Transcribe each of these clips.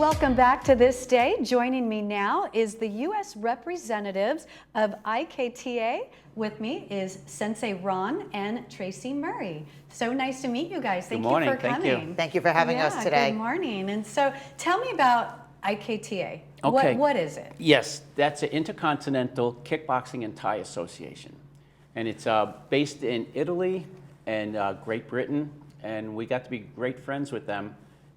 Welcome back to This Day. Joining me now is the U.S. representatives of IKTA. With me is Sensei Ron and Tracy Murray. So nice to meet you guys. Thank you for coming. Thank you for having us today. Good morning. And so tell me about IKTA. Okay. What is it? Yes, that's an Intercontinental Kickboxing and Thai Association. And it's based in Italy and Great Britain. And we got to be great friends with them.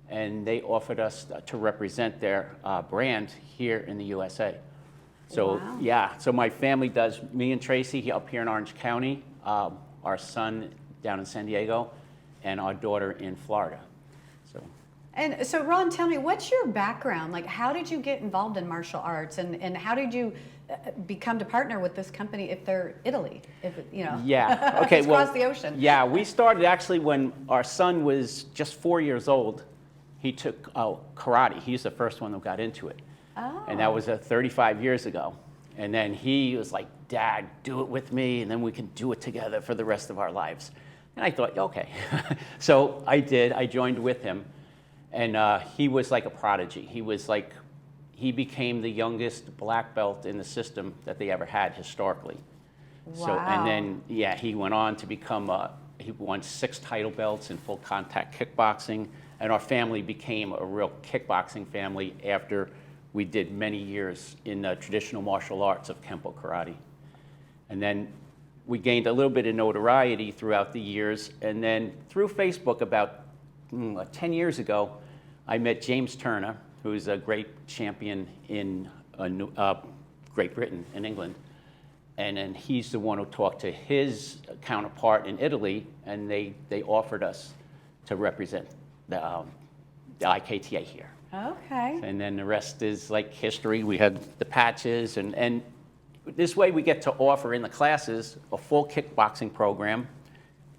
And they offered us to represent their brand here in the USA. So wow. Yeah, so my family does, me and Tracy up here in Orange County, our son down in San Diego, and our daughter in Florida. And so Ron, tell me, what's your background? Like, how did you get involved in martial arts, and how did you become to partner with this company if they're Italy? If you know, yeah, okay, it's well, across the ocean. Yeah, we started actually when our son was just 4 years old. He took karate. He's the first one who got into it. Oh. And that was 35 years ago. And then he was like, Dad, do it with me, and then we can do it together for the rest of our lives. And I thought, okay. So I did. I joined with him. And he was like a prodigy. He became the youngest black belt in the system that they ever had historically. Wow. So, and then, yeah, he went on to become, he won 6 title belts in full contact kickboxing. And our family became a real kickboxing family after we did many years in the traditional martial arts of Kempo karate. And then we gained a little bit of notoriety throughout the years. And then through Facebook about 10 years ago, I met James Turner, who's a great champion in Great Britain, in England. And then he's the one who talked to his counterpart in Italy, and they offered us to represent the IKTA here. Okay. And then the rest is like history. We had the patches, and this way we get to offer in the classes a full kickboxing program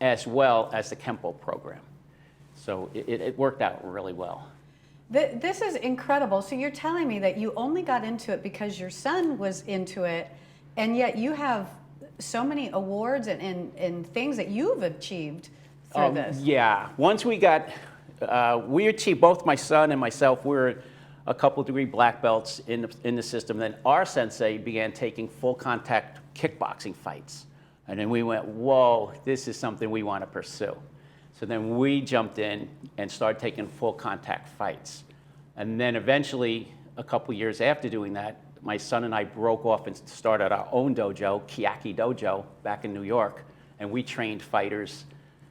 as well as the Kempo program. So it worked out really well. This is incredible. So you're telling me that you only got into it because your son was into it, and yet you have so many awards and things that you've achieved through this. Yeah. Once we got, we achieved, both my son and myself, we were a couple degree black belts in the system. Then our sensei began taking full contact kickboxing fights. And then we went, whoa, this is something we want to pursue. So then we jumped in and started taking full contact fights. And then eventually, a couple years after doing that, my son and I broke off and started our own dojo, Kiyaki Dojo, back in New York. And we trained fighters.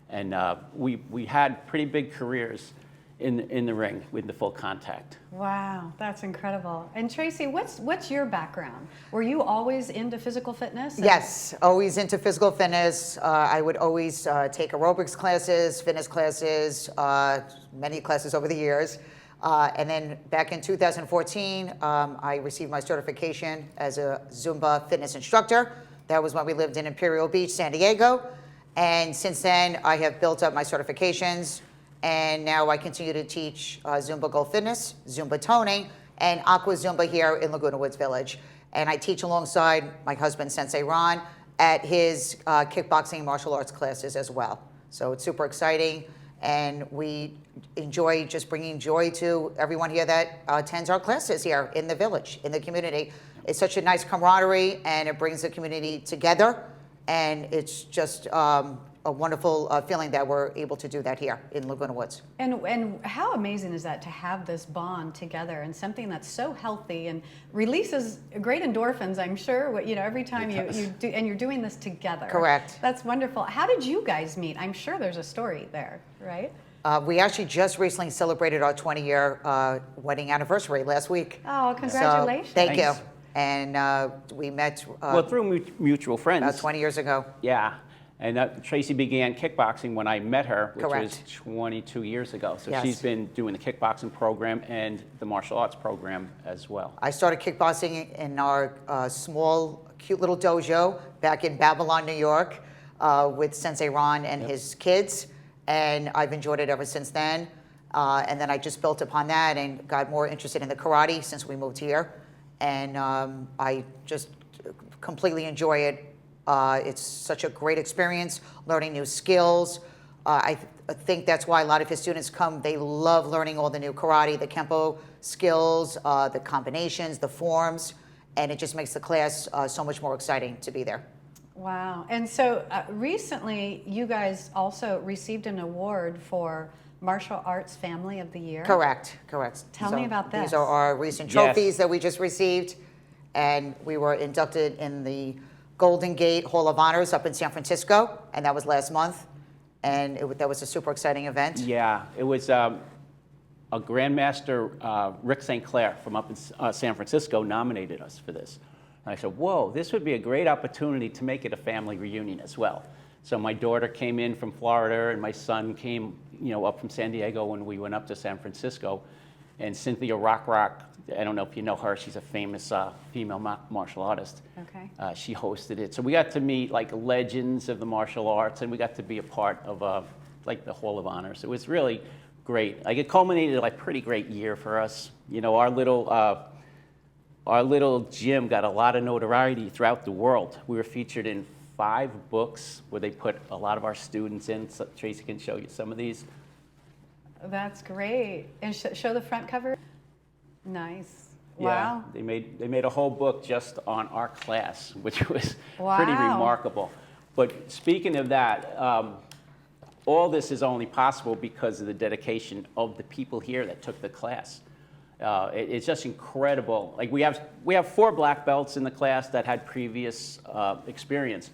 And we had pretty big careers in the ring with the full contact. Wow, that's incredible. And Tracy, what's your background? Were you always into physical fitness? Yes, always into physical fitness. I would always take aerobics classes, fitness classes, many classes over the years. And then back in 2014, I received my certification as a Zumba fitness instructor. That was when we lived in Imperial Beach, San Diego. And since then, I have built up my certifications. And now I continue to teach Zumba Gold Fitness, Zumba Toning, and Aqua Zumba here in Laguna Woods Village. And I teach alongside my husband, Sensei Ron, at his kickboxing and martial arts classes as well. So it's super exciting, and we enjoy just bringing joy to everyone here that attends our classes here in the village, in the community. It's such a nice camaraderie, and it brings the community together, and it's just a wonderful feeling that we're able to do that here in Laguna Woods. And how amazing is that, to have this bond together and something that's so healthy and releases great endorphins, I'm sure, every time you do, and you're doing this together. Correct. That's wonderful. How did you guys meet? I'm sure there's a story there, right? We actually just recently celebrated our 20-year wedding anniversary last week. Oh, congratulations. So, thank you. Thanks. And we met Well, through mutual friends. about 20 years ago. Yeah. And Tracy began kickboxing when I met her, which Correct. was 22 years ago. So Yes. she's been doing the kickboxing program and the martial arts program as well. I started kickboxing in our small, cute little dojo back in Babylon, New York, with Sensei Ron and his kids. And I've enjoyed it ever since then. And then I just built upon that and got more interested in the karate since we moved here. And I just completely enjoy it. It's such a great experience, learning new skills, I think that's why a lot of his students come. They love learning all the new karate, the Kempo skills, the combinations, the forms, and it just makes the class so much more exciting to be there. Wow. And so recently, you guys also received an award for Martial Arts Family of the Year. Correct. Tell me about this. These are our recent trophies that we just received, and we were inducted in the Golden Gate Hall of Honors up in San Francisco, and that was last month, and that was a super exciting event. Yeah, it was a Grandmaster, Rick St. Clair from up in San Francisco nominated us for this. And I said, whoa, this would be a great opportunity to make it a family reunion as well. So my daughter came in from Florida, and my son came, up from San Diego when we went up to San Francisco. And Cynthia Rock, I don't know if you know her, she's a famous female martial artist. Okay. She hosted it. So we got to meet like legends of the martial arts, and we got to be a part of like the Hall of Honors. It was really great. Like it culminated like a pretty great year for us. Our little gym got a lot of notoriety throughout the world. We were featured in 5 books where they put a lot of our students in. So Tracy can show you some of these. That's great. And show the front cover. Nice. Yeah, Wow. they made a whole book just on our class, which was Wow. pretty remarkable. But speaking of that, all this is only possible because of the dedication of the people here that took the class. It's just incredible. Like we have 4 black belts in the class that had previous experience,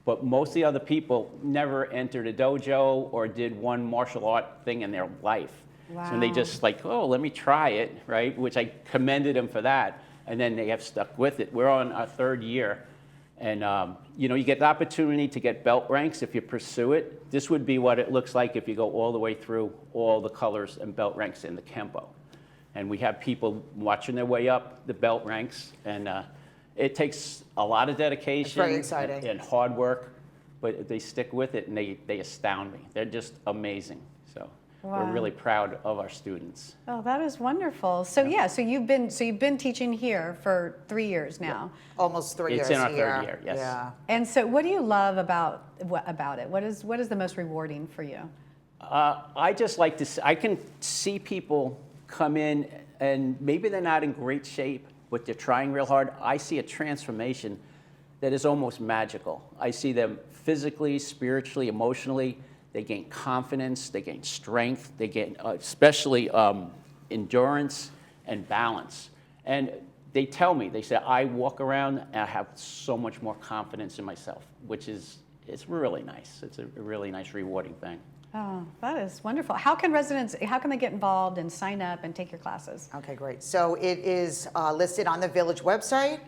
but most of the other people never entered a dojo or did one martial art thing in their life. Wow. So they just like, oh, let me try it, right? Which I commended them for that, and then they have stuck with it. We're on our 3rd year, and you get the opportunity to get belt ranks if you pursue it. This would be what it looks like if you go all the way through all the colors and belt ranks in the Kempo. And we have people watching their way up the belt ranks, and it takes a lot of dedication It's very exciting. and hard work, but they stick with it, and they astound me. They're just amazing. So Wow. we're really proud of our students. Oh, that is wonderful. So so you've been teaching here for 3 years now. Almost 3 years It's in our here. 3rd year, yes. Yeah. And so what do you love about it? What is the most rewarding for you? I just like to I can see people come in, and maybe they're not in great shape, but they're trying real hard. I see a transformation that is almost magical. I see them physically, spiritually, emotionally. They gain confidence, they gain strength, they gain especially endurance and balance. And they tell me, they say, I walk around and I have so much more confidence in myself, which is, it's really nice. It's a really nice, rewarding thing. Oh, that is wonderful. How can they get involved and sign up and take your classes? Okay, great. So it is listed on the Village website,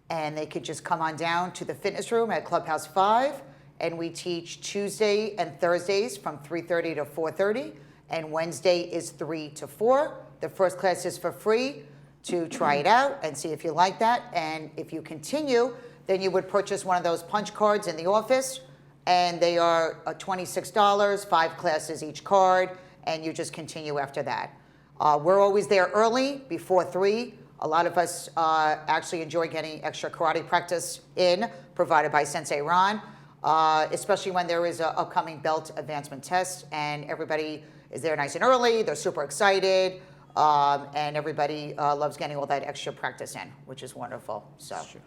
and they could just come on down to the fitness room at Clubhouse 5, and we teach Tuesday and Thursdays from 3:30 to 4:30, and Wednesday is 3 to 4. The first class is for free to try it out and see if you like that, and if you continue, then you would purchase one of those punch cards in the office, and they are $26, 5 classes each card, and you just continue after that. We're always there early, before 3. A lot of us actually enjoy getting extra karate practice in, provided by Sensei Ron, especially when there is an upcoming belt advancement test, and everybody is there nice and early. They're super excited, and everybody loves getting all that extra practice in, which is wonderful. So. Sure.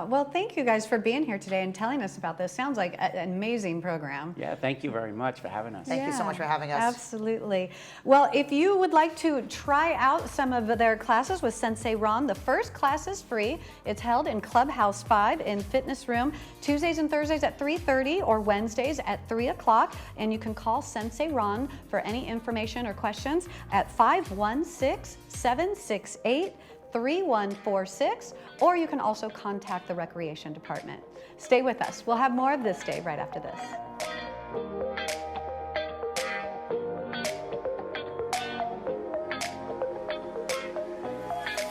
Well, thank you guys for being here today and telling us about this. Sounds like an amazing program. Yeah, thank you very much for having us. Thank you so much for having us. Absolutely. Well, if you would like to try out some of their classes with Sensei Ron, the first class is free. It's held in Clubhouse 5 in Fitness Room, Tuesdays and Thursdays at 3:30 or Wednesdays at 3 o'clock. And you can call Sensei Ron for any information or questions at 516-768-3146, or you can also contact the Recreation Department. Stay with us. We'll have more of this day right after this.